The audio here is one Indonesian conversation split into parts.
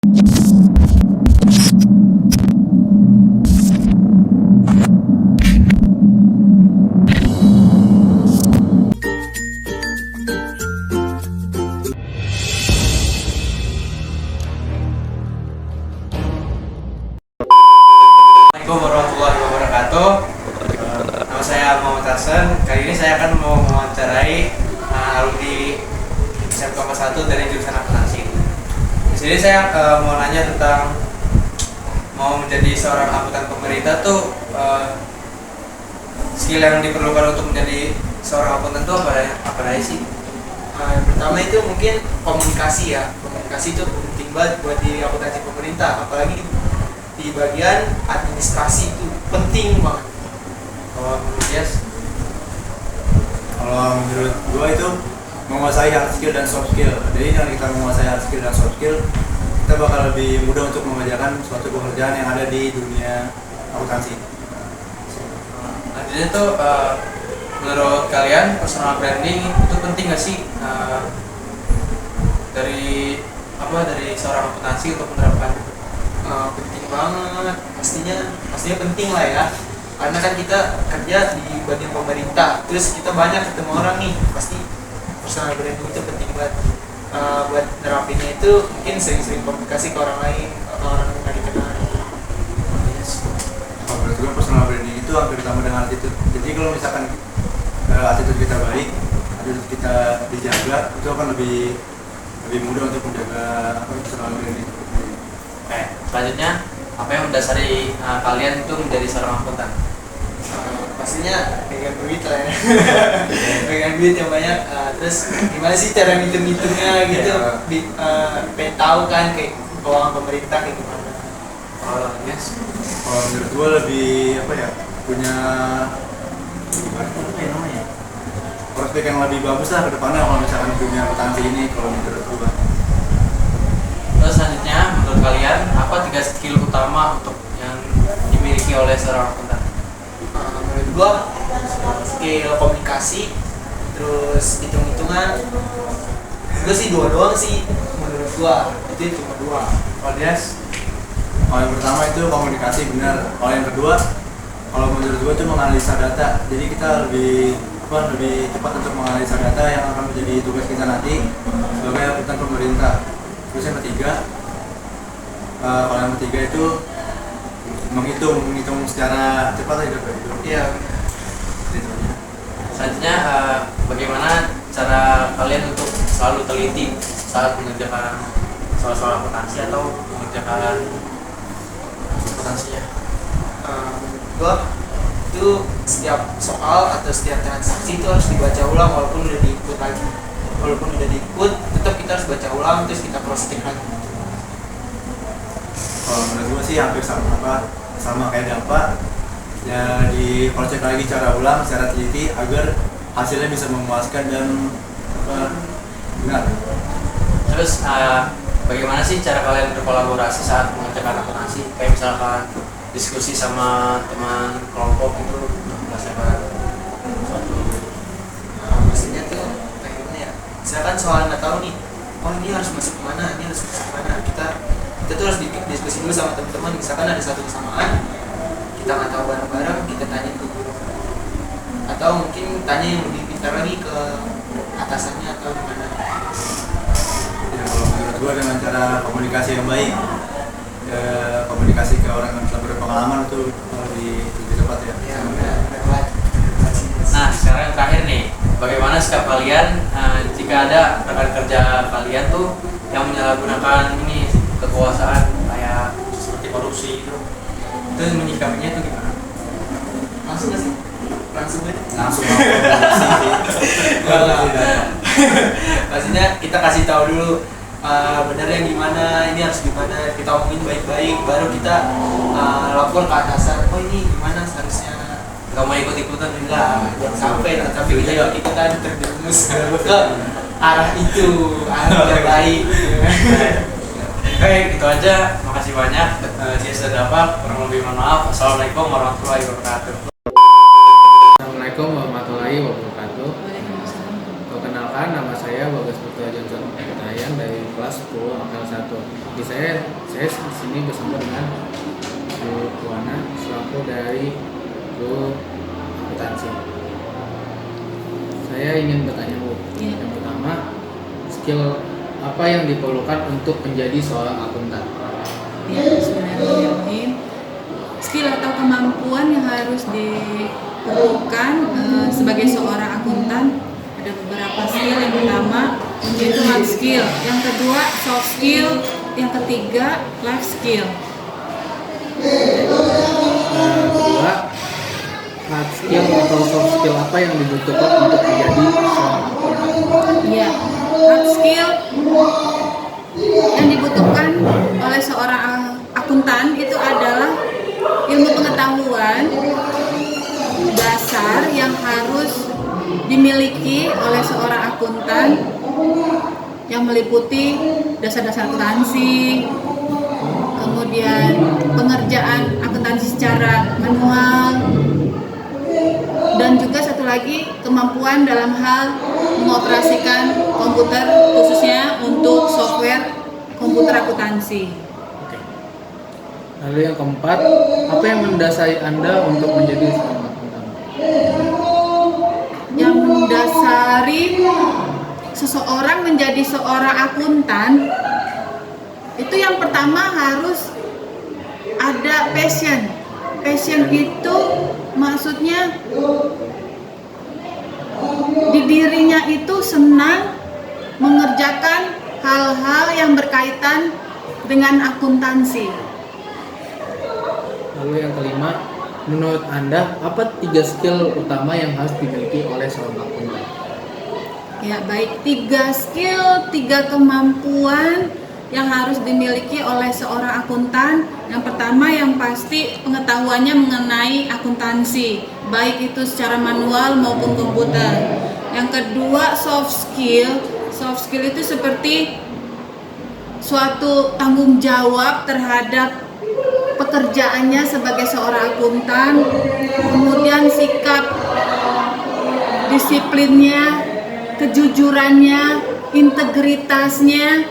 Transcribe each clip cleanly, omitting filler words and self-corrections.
Assalamualaikum warahmatullahi wabarakatuh. Nama saya Muhammad Hasan. Kali ini saya akan mau mewawancarai alumni SMK 1 dari jurusan akuntansi. Di sini saya mau nanya tentang mau menjadi seorang akuntan pemerintah tuh skill yang diperlukan untuk menjadi seorang akuntan tuh apa aja sih? Yang pertama itu mungkin komunikasi ya. Komunikasi itu penting banget buat di akuntansi pemerintah, apalagi di bagian administrasi itu penting banget. Kalau menurut Yas? Kalau menurut gua itu menguasai hard skill dan soft skill. Jadi dengan kita menguasai hard skill dan soft skill, kita bakal lebih mudah untuk mengerjakan suatu pekerjaan yang ada di dunia akuntansi. Artinya tuh menurut kalian personal branding itu penting nggak sih dari seorang akuntansi untuk menerapkan? Penting banget, pastinya penting lah ya, karena kan kita kerja di bagian pemerintah, terus kita banyak ketemu orang nih, pasti personal branding itu penting banget. Buat nerapinnya itu mungkin sering-sering komunikasi ke orang lain atau orang yang nggak dikenal. Kalau menurut gua personal branding itu hampir sama dengan attitude. Jadi kalau misalkan attitude kita baik, attitude kita dijaga, itu akan lebih mudah untuk menjaga personal branding. Selanjutnya, apa yang mendasari kalian itu menjadi seorang akuntan? Pastinya pegang duit lah ya. Pegang duit yang banyak, terus gimana sih cara ngitung-ngitungnya gitu, pengen tahu kan kayak keuangan pemerintah kayak gimana. Yes. Kalau menurut gua lebih punya prospek yang lebih bagus lah ke depannya kalau misalkan dunia akuntansi ini kalau menurut gua. Terus selanjutnya, menurut kalian apa 3 skill utama untuk yang dimiliki oleh seorang akuntan? Menurut gua skill komunikasi, terus hitung-hitungan. Gua sih dua doang sih menurut gua, itu cuma dua. Yes. Kalau yang pertama itu komunikasi benar. Kalau yang kedua, kalau menurut gua itu menganalisa data. Jadi kita lebih cepat untuk menganalisa data yang akan menjadi tugas kita nanti sebagai akuntan pemerintah. Terus yang ketiga, kalau yang ketiga itu menghitung secara cepat aja itu. Iya. Selanjutnya, bagaimana cara kalian untuk selalu teliti saat mengerjakan soal-soal akuntansi atau mengerjakan akuntansinya? Menurut gua itu setiap soal atau setiap transaksi itu harus dibaca ulang walaupun udah di-input lagi. Walaupun udah di-input, tetap kita harus baca ulang terus kita cross check lagi. Kalau menurut gua sih hampir sama kayak Dampak. Ya di cross check lagi secara ulang, secara teliti agar hasilnya bisa memuaskan dan benar. Terus bagaimana sih cara kalian berkolaborasi saat mengerjakan akuntansi? Kayak misalkan diskusi sama teman kelompok itu berdasarkan suatu Maksudnya tuh kayak gimana ya? Misalkan soal nggak tahu nih, oh ini harus masuk kemana, ini harus masuk kemana, kita tuh harus diskusi dulu sama teman-teman. Misalkan ada satu kesamaan, kita nggak tahu bareng-bareng, kita tanya ke guru, atau mungkin tanya yang lebih pintar lagi ke atasannya atau gimana. Ya, kalau menurut gua dengan cara komunikasi yang baik, komunikasi ke orang yang telah berpengalaman itu lebih tepat ya. Ya, benar banget. Nah, sekarang yang terakhir nih, bagaimana sikap kalian jika ada rekan kerja kalian tuh yang menyalahgunakan ini kekuasaan kayak seperti korupsi itu menyikapinya itu gimana? Langsung nggak sih? Langsung aja. Langsung Pastinya kita kasih tahu dulu benernya gimana, ini harus gimana, kita omongin baik-baik, baru kita lapor ke atasan. Oh ini gimana seharusnya? Gak mau ikut-ikutan Enggak, jangan sampai kita ikut-ikutan terjerumus ke arah itu, arah yang baik. Oke, gitu aja. Makasih banyak. Saya sudah dapat. Kurang lebih mohon maaf. Assalamualaikum warahmatullahi wabarakatuh. Assalamualaikum warahmatullahi wabarakatuh. Perkenalkan, nama saya Bagas Putra Johnson Petayan dari kelas 10 angkatan 1. Di saya di sini bersama dengan Bu Wana selaku dari Bu Akuntansi. Saya ingin bertanya Bu, yang pertama, skill apa yang diperlukan untuk menjadi seorang akuntan? Ya, bismillahirrahmanirrahim. Skill atau kemampuan yang harus diperlukan sebagai seorang akuntan ada beberapa skill. Yang pertama yaitu hard skill, yang kedua soft skill, yang ketiga life skill. Kedua, hard skill atau soft skill apa yang dibutuhkan untuk menjadi seorang akuntan? Ya, hard skill yang dibutuhkan oleh seorang akuntan itu adalah ilmu pengetahuan dasar yang harus dimiliki oleh seorang akuntan, yang meliputi dasar-dasar akuntansi, kemudian pengerjaan akuntansi secara manual, dan juga satu lagi kemampuan dalam hal mengoperasikan komputer, khususnya untuk software komputer akuntansi. Oke. Lalu yang keempat, apa yang mendasari Anda untuk menjadi seorang akuntan? Yang mendasari seseorang menjadi seorang akuntan itu yang pertama harus ada passion. Passion itu maksudnya di dirinya itu senang mengerjakan hal-hal yang berkaitan dengan akuntansi. Lalu yang kelima, menurut Anda apa 3 skill utama yang harus dimiliki oleh seorang akuntan? Ya, baik, 3 skill, 3 kemampuan yang harus dimiliki oleh seorang akuntan. Yang pertama yang pasti pengetahuannya mengenai akuntansi, baik itu secara manual maupun komputer. Yang kedua soft skill. Soft skill itu seperti suatu tanggung jawab terhadap pekerjaannya sebagai seorang akuntan, kemudian sikap disiplinnya, kejujurannya, integritasnya,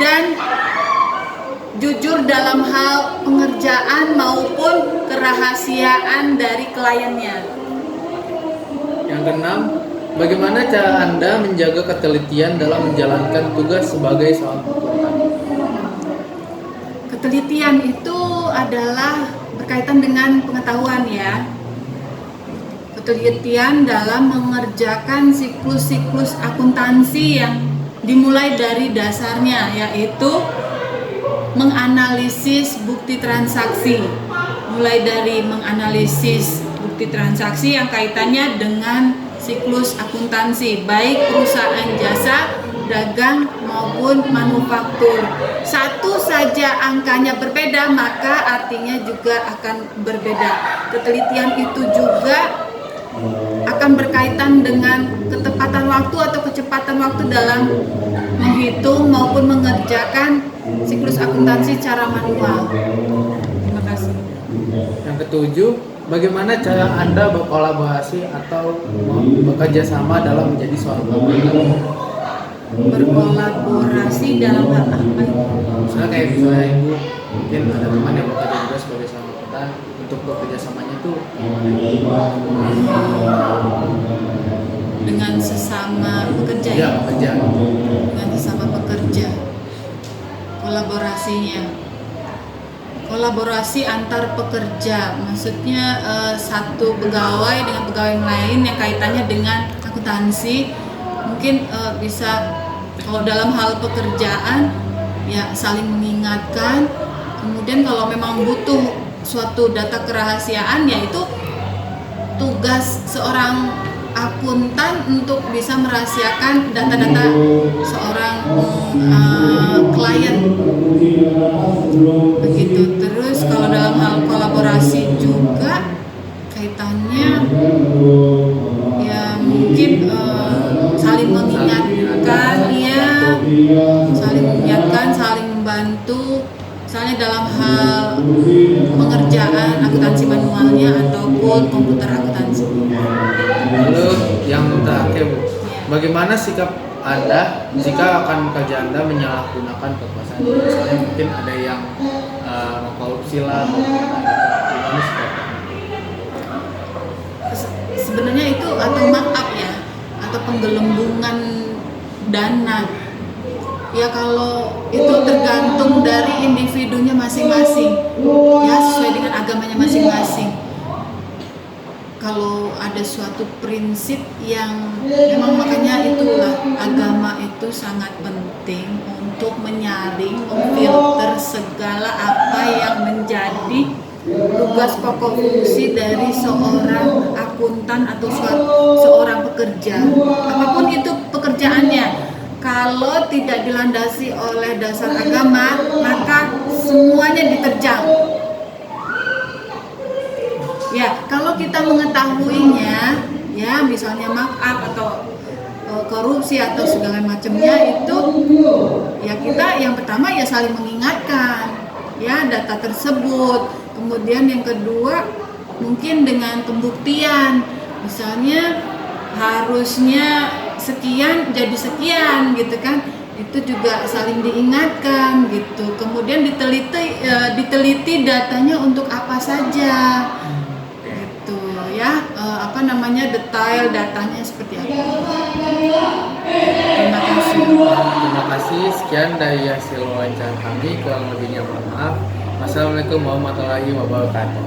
dan jujur dalam hal pengerjaan maupun kerahasiaan dari kliennya. Yang keenam, bagaimana cara Anda menjaga ketelitian dalam menjalankan tugas sebagai seorang akuntan? Ketelitian itu adalah berkaitan dengan pengetahuan ya. Ketelitian dalam mengerjakan siklus-siklus akuntansi yang dimulai dari dasarnya, yaitu menganalisis bukti transaksi. Mulai dari menganalisis bukti transaksi yang kaitannya dengan siklus akuntansi, baik perusahaan jasa, dagang maupun manufaktur. Satu saja angkanya berbeda, maka artinya juga akan berbeda. Ketelitian itu juga akan berkaitan dengan ketepatan waktu atau kecepatan waktu dalam menghitung maupun mengerjakan siklus akuntansi secara manual. Terima kasih. Yang ketujuh, bagaimana cara Anda berkolaborasi atau bekerja sama dalam menjadi seorang akuntan? Berkolaborasi dalam hal apa? Misalnya kayak misalnya Ibu mungkin ada teman yang bekerja juga sebagai seorang akuntan, untuk bekerja samanya tuh Dengan sesama pekerja ya ya? bekerja. Dengan sesama pekerja, kolaborasi antar pekerja, maksudnya satu pegawai dengan pegawai yang lain yang kaitannya dengan akuntansi, mungkin bisa kalau dalam hal pekerjaan ya saling mengingatkan. Kemudian kalau memang butuh suatu data kerahasiaan, yaitu tugas seorang akuntan untuk bisa merahasiakan data-data seorang klien. Begitu. Terus kalau dalam hal kolaborasi juga kaitannya ya mungkin saling mengingatkan ya, saling mengingatkan, saling membantu. Misalnya dalam hal pengerjaan akuntansi manualnya ataupun komputer akuntansi. Lalu yang terakhir Bu, bagaimana sikap Anda jika akan kerja Anda menyalahgunakan kekuasaan. Misalnya mungkin ada yang mengkorupsi lah, gimana sih? Sebenarnya itu atau markup ya, atau penggelembungan dana. Ya kalau itu tergantung dari individunya masing-masing, ya sesuai dengan agamanya masing-masing. Kalau ada suatu prinsip yang memang, makanya itulah agama itu sangat penting untuk menyaring, memfilter segala apa yang menjadi tugas pokok fungsi dari seorang akuntan atau seorang pekerja, apapun itu pekerjaannya. Kalau tidak dilandasi oleh dasar agama, maka semuanya diterjang. Ya, kalau kita mengetahuinya, ya misalnya markup atau korupsi atau segala macamnya itu, ya kita yang pertama ya saling mengingatkan, ya data tersebut. Kemudian yang kedua mungkin dengan pembuktian, misalnya harusnya sekian jadi sekian gitu kan, itu juga saling diingatkan gitu. Kemudian diteliti datanya untuk apa saja gitu ya, detail datanya seperti apa. Terima kasih. Terima kasih. Sekian dari hasil wawancara kami. Kurang lebihnya mohon maaf. Wassalamualaikum warahmatullahi wabarakatuh.